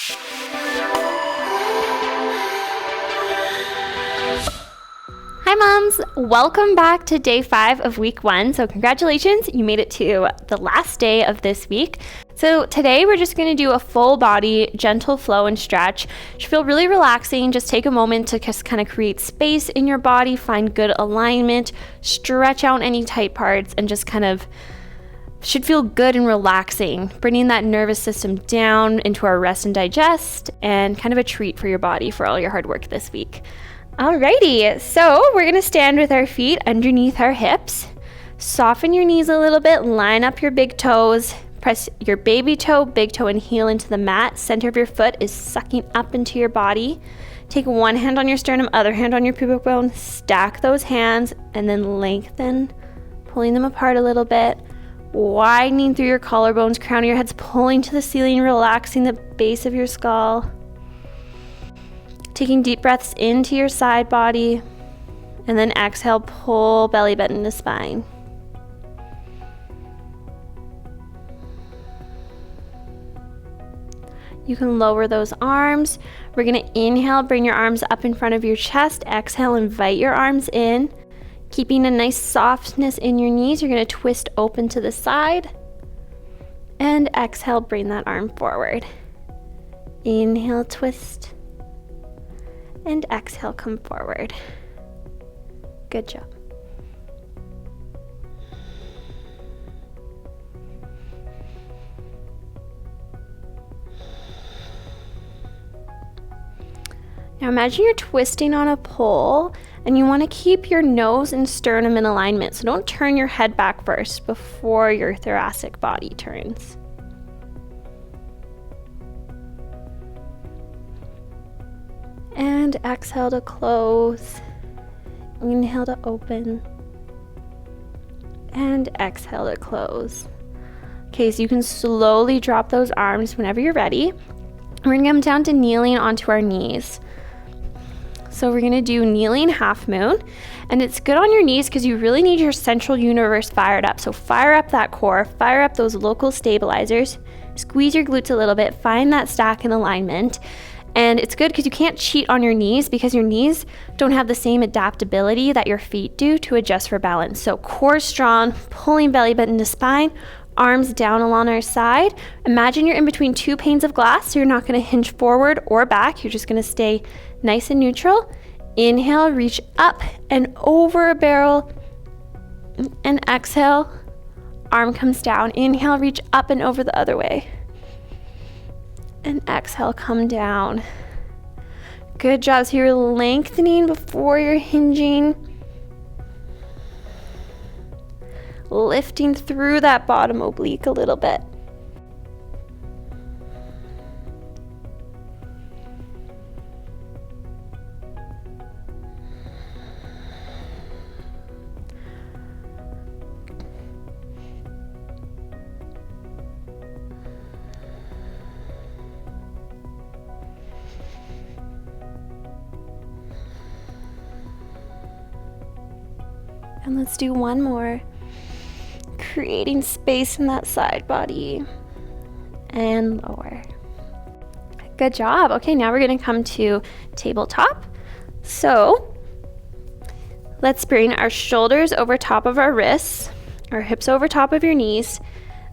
Hi moms, welcome back to day 5 of week 1. So congratulations, you made it to the last day of this week. So today we're just going to do a full body gentle flow and stretch. It should feel really relaxing. Just take a moment to just kind of create space in your body, find good alignment, stretch out any tight parts, and just kind of should feel good and relaxing, bringing that nervous system down into our rest and digest, and kind of a treat for your body for all your hard work this week. Alrighty, so we're gonna stand with our feet underneath our hips. Soften your knees a little bit, line up your big toes, press your baby toe, big toe, and heel into the mat. Center of your foot is sucking up into your body. Take one hand on your sternum, other hand on your pubic bone, stack those hands, and then lengthen, pulling them apart a little bit, widening through your collarbones, crown of your head's pulling to the ceiling, relaxing the base of your skull. Taking deep breaths into your side body, and then exhale, pull belly button to spine. You can lower those arms. We're gonna inhale, bring your arms up in front of your chest. Exhale, invite your arms in. Keeping a nice softness in your knees, you're gonna twist open to the side. And exhale, bring that arm forward. Inhale, twist. And exhale, come forward. Good job. Now imagine you're twisting on a pole and you want to keep your nose and sternum in alignment. So don't turn your head back first before your thoracic body turns. And exhale to close. Inhale to open. And exhale to close. Okay, so you can slowly drop those arms whenever you're ready. We're gonna come down to kneeling onto our knees. So we're gonna do kneeling half moon. And it's good on your knees because you really need your central universe fired up. So fire up that core, fire up those local stabilizers, squeeze your glutes a little bit, find that stack in alignment. And it's good because you can't cheat on your knees because your knees don't have the same adaptability that your feet do to adjust for balance. So core strong, pulling belly button to spine, arms down along our side. Imagine you're in between two panes of glass, so you're not going to hinge forward or back. You're just going to stay nice and neutral. Inhale, reach up and over a barrel. And exhale, arm comes down. Inhale, reach up and over the other way. And exhale, come down. Good job. So you're lengthening before you're hinging. Lifting through that bottom oblique a little bit. And let's do one more. Creating space in that side body. And lower. Good job. Okay, now we're going to come to tabletop. So let's bring our shoulders over top of our wrists, our hips over top of your knees.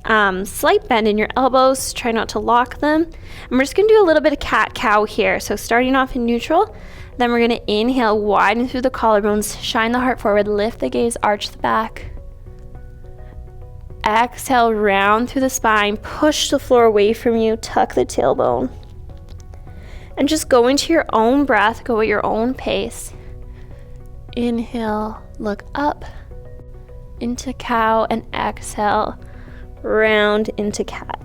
Slight bend in your elbows. Try not to lock them. And we're just going to do a little bit of cat-cow here. So starting off in neutral. Then we're going to inhale, widen through the collarbones, shine the heart forward, lift the gaze, arch the back. Exhale, round through the spine, push the floor away from you, tuck the tailbone. And just go into your own breath, go at your own pace. Inhale, look up into cow, and exhale, round into cat.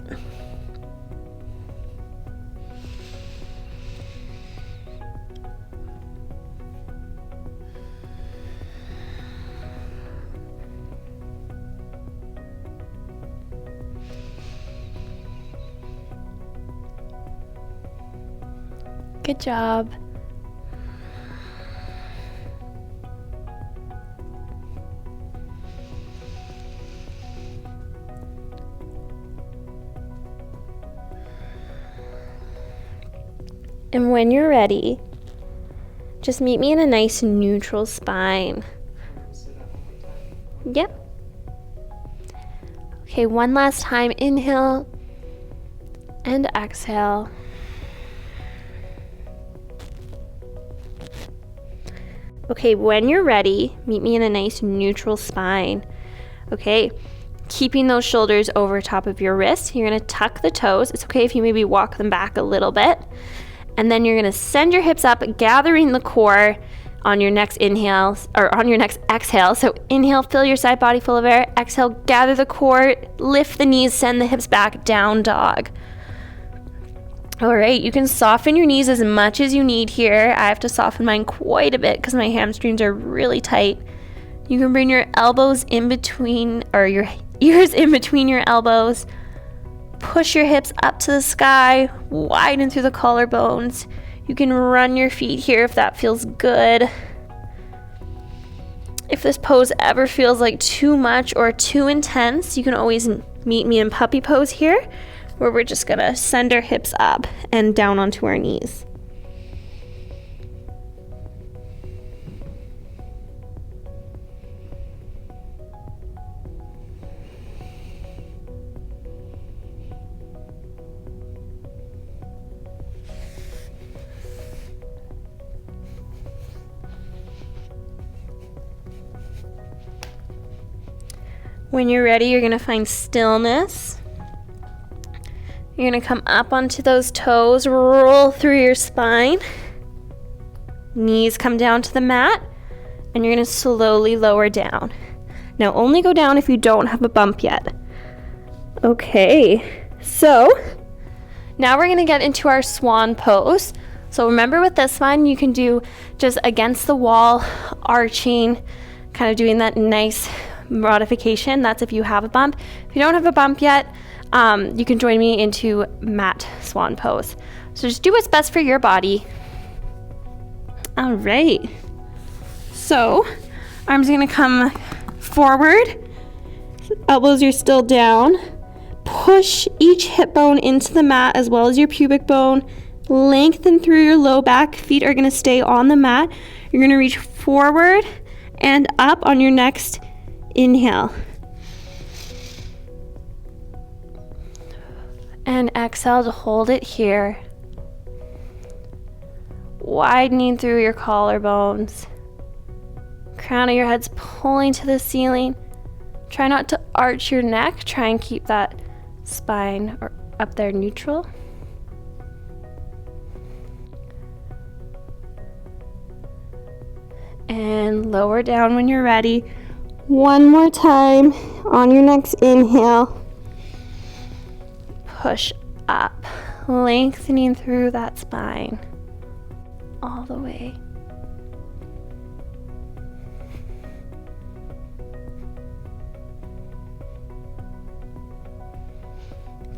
Good job. And when you're ready, just meet me in a nice neutral spine. Yep. Okay, one last time. Inhale and exhale. Okay, when you're ready, meet me in a nice neutral spine. Okay, keeping those shoulders over top of your wrists. You're gonna tuck the toes. It's okay if you maybe walk them back a little bit. And then you're gonna send your hips up, gathering the core on your next inhale, or on your next exhale. So inhale, fill your side body full of air. Exhale, gather the core, lift the knees, send the hips back, down dog. All right, you can soften your knees as much as you need here. I have to soften mine quite a bit because my hamstrings are really tight. You can bring your elbows in between, or your ears in between your elbows. Push your hips up to the sky, widen through the collarbones. You can run your feet here if that feels good. If this pose ever feels like too much or too intense, you can always meet me in puppy pose here, where we're just gonna send our hips up and down onto our knees. When you're ready, you're gonna find stillness. You're gonna come up onto those toes, roll through your spine. Knees come down to the mat, and you're gonna slowly lower down. Now only go down if you don't have a bump yet. Okay, so now we're gonna get into our swan pose. So remember with this one, you can do just against the wall, arching, kind of doing that nice modification. That's if you have a bump. If you don't have a bump yet, you can join me into mat swan pose. So just do what's best for your body. All right. So arms are gonna come forward. Elbows are still down. Push each hip bone into the mat as well as your pubic bone. Lengthen through your low back. Feet are gonna stay on the mat. You're gonna reach forward and up on your next inhale. And exhale to hold it here. Widening through your collarbones. Crown of your head's pulling to the ceiling. Try not to arch your neck. Try and keep that spine up there neutral. And lower down when you're ready. One more time on your next inhale. Push up, lengthening through that spine all the way.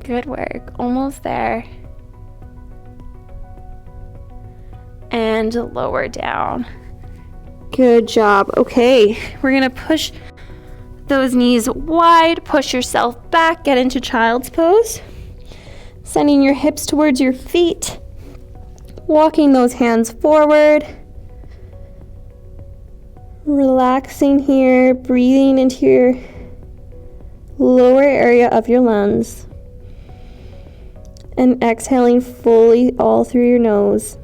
Good work, almost there. And lower down. Good job. Okay, we're gonna push those knees wide, push yourself back, get into child's pose. Sending your hips towards your feet, walking those hands forward. Relaxing here, breathing into your lower area of your lungs. And exhaling fully all through your nose.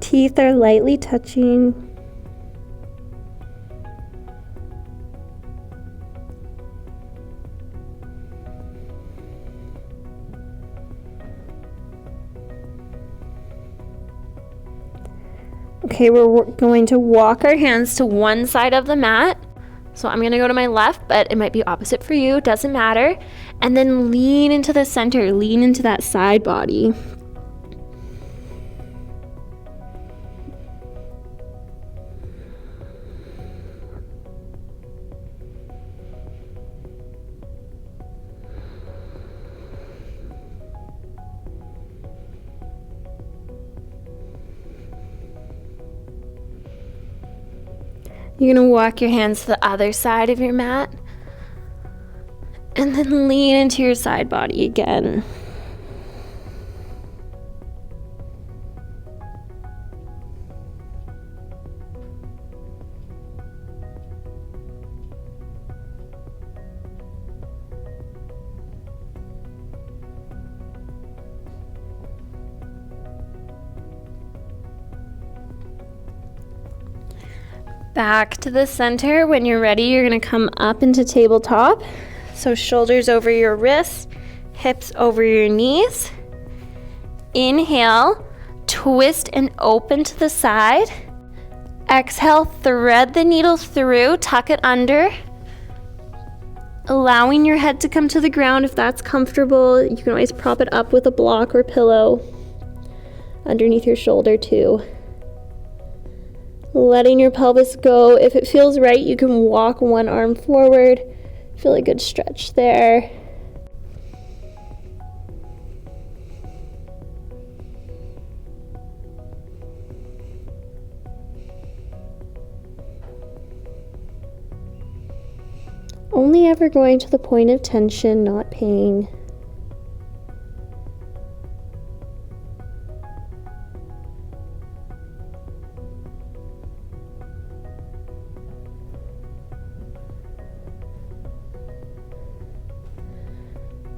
Teeth are lightly touching. Okay, we're going to walk our hands to one side of the mat. So I'm gonna go to my left, but it might be opposite for you, doesn't matter. And then lean into the center, lean into that side body. You're gonna walk your hands to the other side of your mat and then lean into your side body again. Back to the center. When you're ready, you're gonna come up into tabletop. So shoulders over your wrists, hips over your knees. Inhale, twist and open to the side. Exhale, thread the needle through, tuck it under. Allowing your head to come to the ground if that's comfortable. You can always prop it up with a block or pillow underneath your shoulder too. Letting your pelvis go. If it feels right, you can walk one arm forward. Feel a good stretch there. Only ever going to the point of tension, not pain.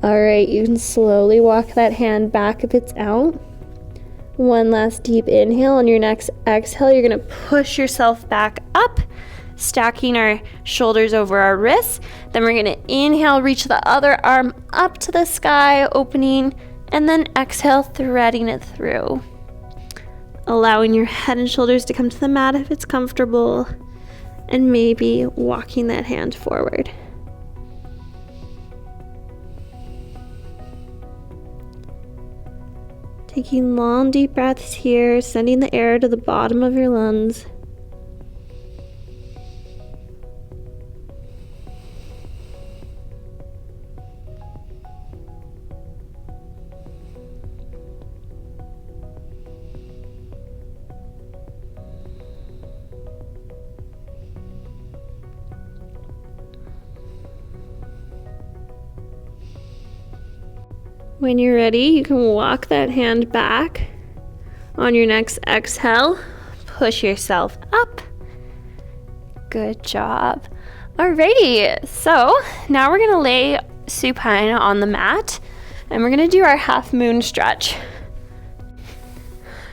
All right, you can slowly walk that hand back if it's out. One last deep inhale. On your next exhale, you're gonna push yourself back up, stacking our shoulders over our wrists. Then we're gonna inhale, reach the other arm up to the sky, opening, and then exhale, threading it through. Allowing your head and shoulders to come to the mat if it's comfortable, and maybe walking that hand forward. Taking long, deep breaths here, sending the air to the bottom of your lungs. When you're ready, you can walk that hand back. On your next exhale, push yourself up. Good job. Alrighty, so now we're gonna lay supine on the mat and we're gonna do our half moon stretch.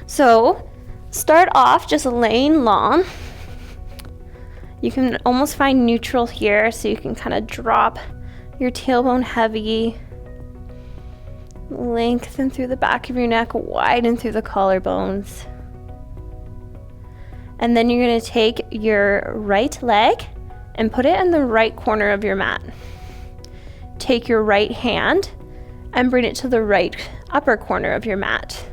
So start off just laying long. You can almost find neutral here so you can kind of drop your tailbone heavy. Lengthen through the back of your neck, widen through the collarbones. And then you're going to take your right leg and put it in the right corner of your mat. Take your right hand and bring it to the right upper corner of your mat.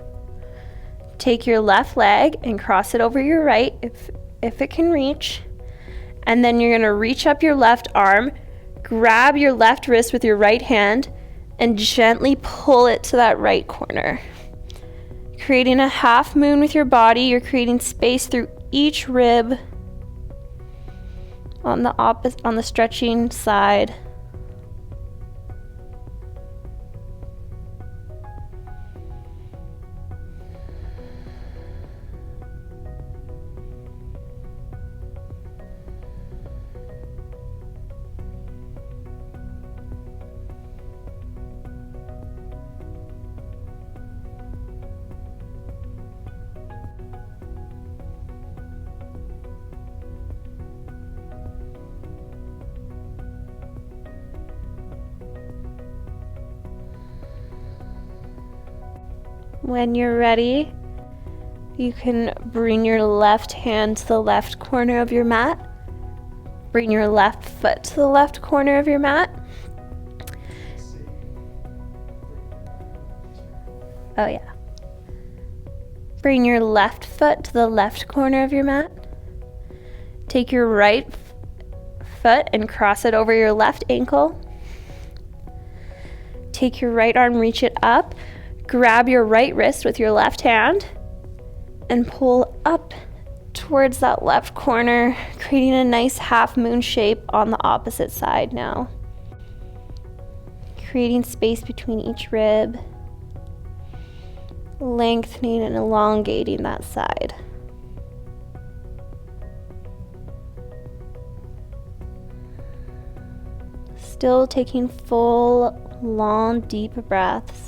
Take your left leg and cross it over your right if it can reach. And then you're going to reach up your left arm, grab your left wrist with your right hand, and gently pull it to that right corner. Creating a half moon with your body, you're creating space through each rib on the stretching side. When you're ready, you can bring your left hand to the left corner of your mat. Bring your left foot to the left corner of your mat. Oh yeah. Bring your left foot to the left corner of your mat. Take your right foot and cross it over your left ankle. Take your right arm, reach it up. Grab your right wrist with your left hand and pull up towards that left corner, creating a nice half moon shape on the opposite side now. Creating space between each rib, lengthening and elongating that side. Still taking full, long, deep breaths.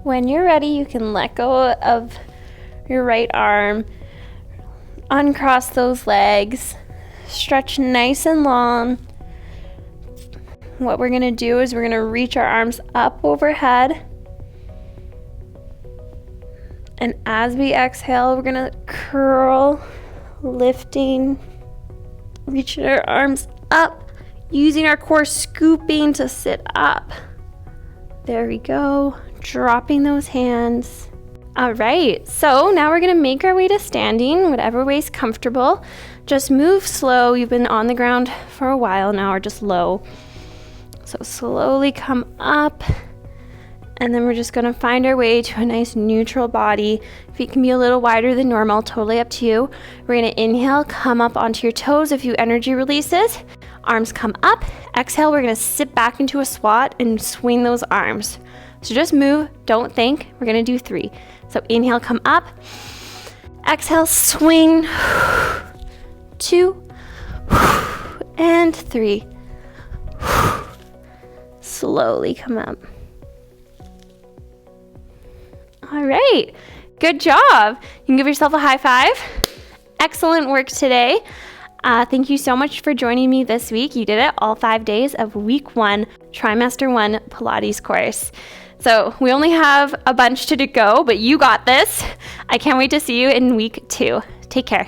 When you're ready, you can let go of your right arm, uncross those legs, stretch nice and long. What we're gonna do is we're gonna reach our arms up overhead. And as we exhale, we're gonna curl, lifting, reaching our arms up, using our core, scooping to sit up. There we go. Dropping those hands. All right, so now we're gonna make our way to standing, whatever way's comfortable. Just move slow. You've been on the ground for a while now, or just low. So slowly come up, and then we're just gonna find our way to a nice neutral body. Feet can be a little wider than normal, totally up to you. We're gonna inhale, come up onto your toes, a few energy releases. Arms come up. Exhale, we're gonna sit back into a squat and swing those arms. So just move, don't think. We're gonna do 3. So inhale, come up. Exhale, swing. 2 and 3. Slowly come up. All right, good job. You can give yourself a high five. Excellent work today. Thank you so much for joining me this week. You did it all 5 days of week 1, trimester 1 Pilates course. So we only have a bunch to go, but you got this. I can't wait to see you in week 2. Take care.